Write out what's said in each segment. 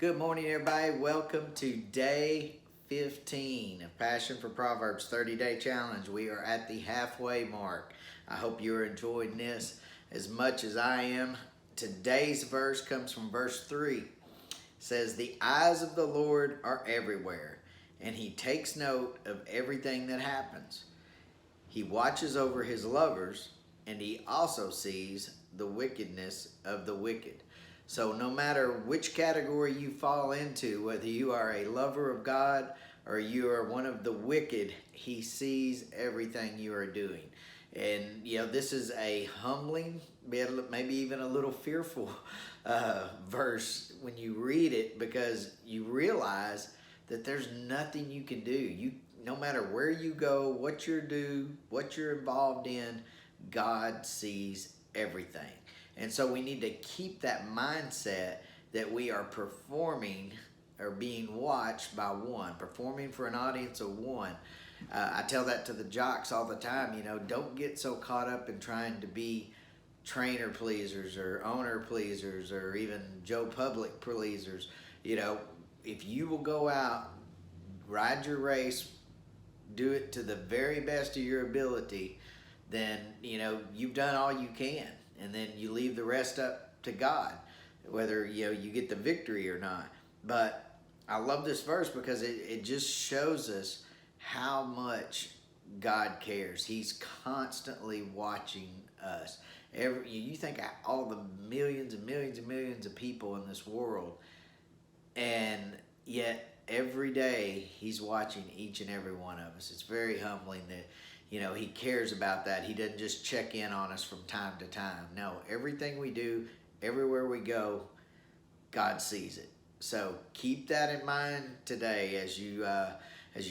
Good morning, everybody. Welcome to day 15 of Passion for Proverbs 30-day challenge. We are at the halfway mark. I hope you're enjoying this as much as I am. Today's verse comes from verse 3. It says, "The eyes of the Lord are everywhere, and he takes note of everything that happens. He watches over his lovers, and he also sees the wickedness of the wicked." So no matter which category you fall into, whether you are a lover of God or you are one of the wicked, he sees everything you are doing. And this is a humbling, maybe even a little fearful verse when you read it, because you realize that there's nothing you can do. No matter where you go, what you're involved in, God sees everything. And so we need to keep that mindset that we are performing or being watched by one, performing for an audience of one. I tell that to the jocks all the time, don't get so caught up in trying to be trainer pleasers or owner pleasers or even Joe Public pleasers. If you will go out, ride your race, do it to the very best of your ability, then, you've done all you can. And then you leave the rest up to God, whether you get the victory or not. But I love this verse because it just shows us how much God cares. He's constantly watching us. You think of all the millions and millions and millions of people in this world, and yet every day he's watching each and every one of us. It's very humbling that he cares about that. He doesn't just check in on us from time to time. No, everything we do, everywhere we go, God sees it. So keep that in mind today as you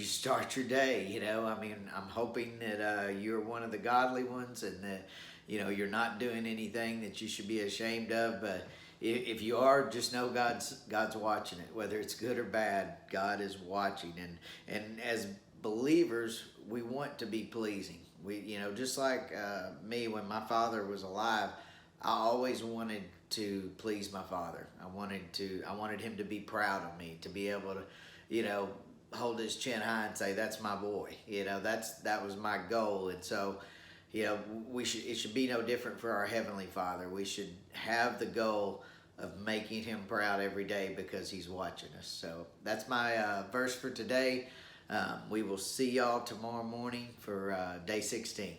start your day. I'm hoping that you're one of the godly ones, and that you're not doing anything that you should be ashamed of. But if you are, just know God's watching it. Whether it's good or bad, God is watching. And as believers, we want to be pleasing. We, just like me, when my father was alive, I always wanted to please my father. I wanted him to be proud of me, to be able to, hold his chin high and say, "That's my boy." That was my goal. And so, it should be no different for our Heavenly Father. We should have the goal of making him proud every day because he's watching us. So that's my verse for today. We will see y'all tomorrow morning for day 16.